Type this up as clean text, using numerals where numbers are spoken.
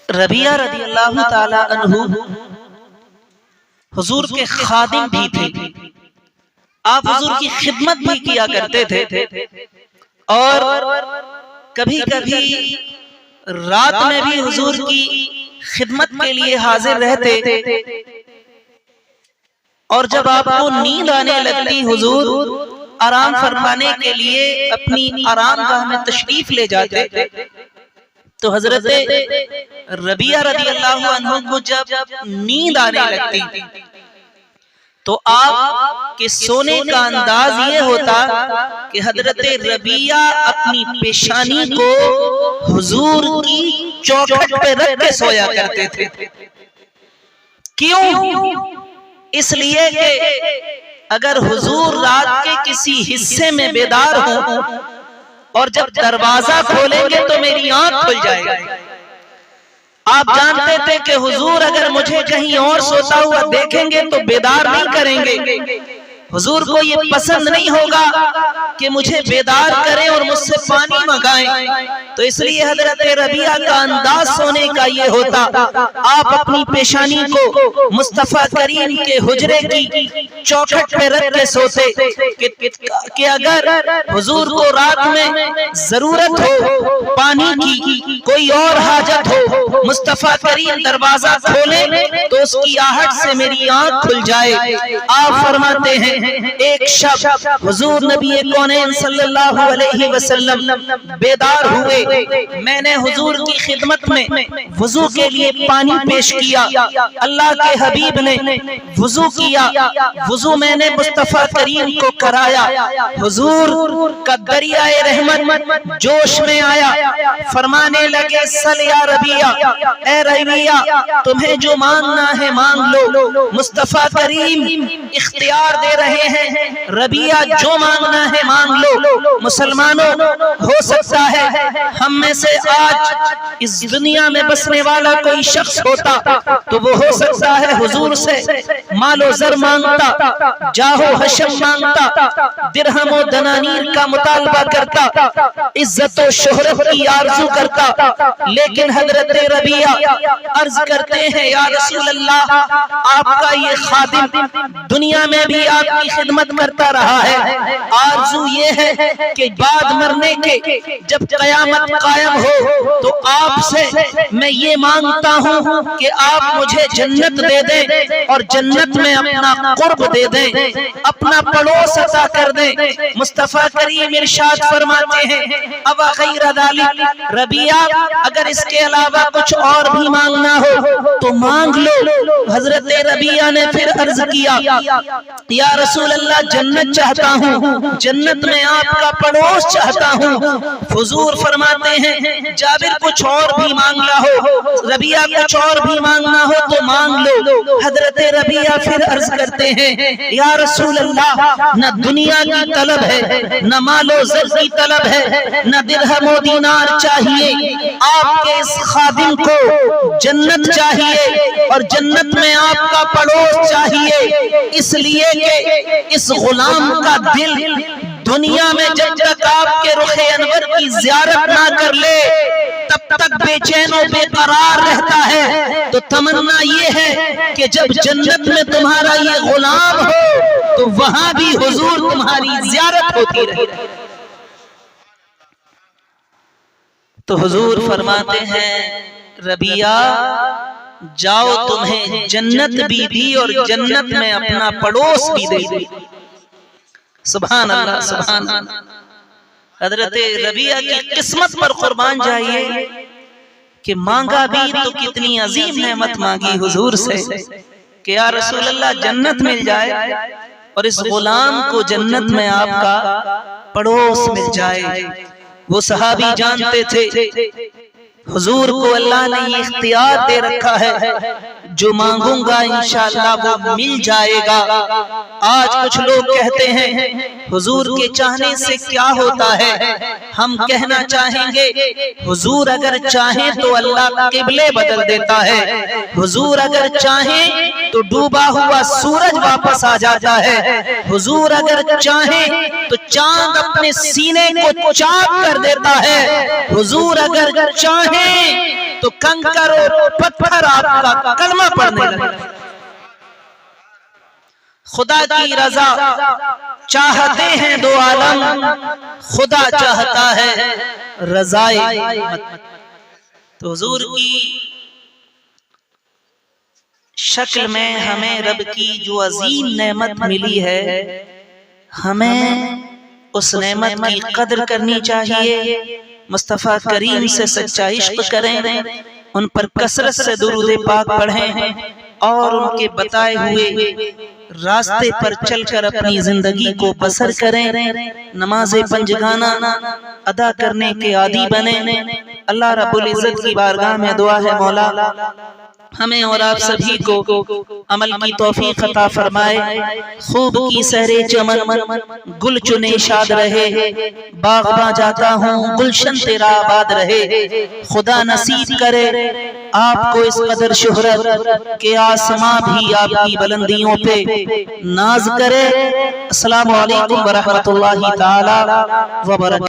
ربیعہ رضی اللہ تعالی عنہ حضور کے خادم بھی تھے، آپ حضور کی خدمت بھی کیا کرتے تھے، اور کبھی کبھی رات میں بھی حضور کی خدمت کے لیے حاضر رہتے، اور جب آپ کو نیند آنے لگتی حضور آرام فرمانے کے لیے اپنی آرام گاہ میں تشریف لے جاتے، تو حضرت ربیعہ رضی اللہ عنہ کو جب نیند آنے لگتی تو آپ کے سونے کا انداز یہ ہوتا کہ حضرت ربیعہ اپنی پیشانی کو حضور کی چوکھٹ پہ رکھ کے سویا کرتے تھے۔ کیوں؟ اس لیے کہ اگر حضور رات کے کسی حصے میں بیدار ہوں اور جب دروازہ کھولیں گے تو میری آنکھ کھل جائے گا۔ آپ جانتے تھے کہ حضور اگر مجھے کہیں اور سوتا ہوا دیکھیں گے تو بیدار نہیں کریں گے، حضور کو یہ پسند نہیں ہوگا کہ مجھے بیدار کریں اور مجھ سے پانی منگائیں، تو اس لیے حضرت ربیعہ کا انداز سونے کا یہ ہوتا، آپ اپنی پیشانی کو مصطفیٰ کریم کے حجرے کی چوکھٹ پہ رکھ کے سوتے کہ اگر حضور کو رات میں ضرورت ہو پانی کی، کوئی اور حاجت ہو، مصطفیٰ کریم دروازہ کھولے تو اس کی آہٹ سے میری آنکھ کھل جائے۔ آپ فرماتے ہیں ایک شب حضور نبی کونین صلی اللہ علیہ وسلم بیدار ہوئے، میں نے حضور کی خدمت میں وضو کے لیے پانی پیش کیا، اللہ کے حبیب نے وضو کیا، وضو میں نے مصطفیٰ کریم کو کرایا، حضور کا دریائے رحمت جوش میں آیا، فرمانے لگے سل یا ربیعہ، اے ربیعہ تمہیں جو مانگنا ہے مانگ لو۔ مصطفیٰ کریم اختیار دے رہے ہیں، ربیعہ جو مانگنا ہے مانگ لو۔ مسلمانوں، ہو سکتا ہے ہم میں سے آج اس دنیا میں بسنے والا کوئی شخص ہوتا تو وہ ہو سکتا ہے حضور سے مال و زر مانگتا، جاہ و حشم مانگتا، درہم و دنانیر کا مطالبہ کرتا، عزت و شہرت کی آرزو کرتا، لیکن حضرت ربیعہ عرض کرتے ہیں یا رسول اللہ آپ کا یہ خادم دنیا میں بھی آپ کی خدمت کرتا رہا ہے، آرزو یہ ہے کہ بعد مرنے کے جب قیامت قائم ہو تو آپ سے میں یہ مانگتا ہوں کہ آپ مجھے جنت دے دیں اور جنت میں اپنا قرب دے دیں، اپنا پڑوس عطا کر دیں۔ مصطفیٰ کریم ارشاد فرماتے ہیں اب غیر ذالک، ربیعہ اگر اس کے علاوہ کچھ اور بھی مانگنا ہو تو مانگ لو۔ حضرت ربیعہ نے پھر عرض کیا یا رسول اللہ جنت چاہتا ہوں، جنت میں آپ کا پڑوس چاہتا ہوں۔ حضور فرماتے ہیں جابر کچھ اور بھی مانگنا ہو، ربیعہ کچھ اور بھی مانگنا ہو تو مانگ لو۔ حضرت ربیعہ پھر عرض کرتے ہیں یا رسول اللہ نہ دنیا کی طلب ہے، نہ مال و زر کی طلب ہے، نہ درہم و دینار چاہیے، آپ کے اس خادم کو جنت چاہیے اور جنت میں آپ کا پڑوس چاہیے، اس لیے کہ اس غلام کا دل دنیا میں جب تک آپ کے رخ انور کی زیارت نہ کر لے تب تک بے چین و بے قرار رہتا ہے، تو تمنا یہ ہے کہ جب جنت میں تمہارا یہ غلام ہو تو وہاں بھی حضور تمہاری زیارت ہوتی رہے۔ تو حضور فرماتے ہیں ربیعہ جاؤ تمہیں جنت بھی دی اور جنت میں اپنا پڑوس بھی دے دی۔ سبحان اللہ سبحان اللہ۔ حضرت ربیعہ کی قسمت پر قربان جائیے کہ مانگا بھی تو کتنی عظیم نعمت مانگی حضور سے کہ یا رسول اللہ جنت مل جائے اور اس غلام کو جنت میں آپ کا پڑوس مل جائے۔ وہ صحابی جانتے تھے حضور کو اللہ نے یہ اختیار دے رکھا ہے جو مانگوں گا انشاءاللہ وہ مل جائے گا۔ آج کچھ لوگ کہتے ہیں حضور کے چاہنے سے کیا ہوتا ہے، ہم کہنا چاہیں گے حضور اگر چاہیں تو اللہ قبلے بدل دیتا ہے، حضور اگر چاہیں تو ڈوبا ہوا سورج واپس آ جاتا ہے، حضور اگر چاہیں تو چاند اپنے سینے کو چاک کر دیتا ہے، حضور اگر چاہیں تو کنکر اور پتھر آپ کا کلمہ پڑھنے لگے۔ خدا کی رضا چاہتے ہیں دو عالم، خدا چاہتا ہے رضائے امت۔ تو حضور کی شکل میں ہمیں رب کی جو عظیم نعمت ملی ہے، ہمیں اس نعمت کی قدر کرنی چاہیے، مصطفیٰ کریم سے سچا عشق کریں، ان پر کثرت سے درود پاک پڑھیں اور ان کے بتائے ہوئے راستے پر چل کر اپنی زندگی کو بسر کریں، نماز پنجگانہ ادا کرنے کے عادی بنیں۔ اللہ رب العزت کی بارگاہ میں دعا ہے مولا ہمیں اور آپ سبھی کو عمل کی توفیق عطا فرمائے، خوب کی سہرے چمن گل چنے شاد رہے، باغ جاتا ہوں گلشن تیرا آباد رہے، خدا نصیب کرے آپ کو اس قدر شہرت کہ آسماں بھی آپ کی بلندیوں پہ ناز کرے۔ السلام علیکم ورحمۃ اللہ تعالی وبرکاتہ۔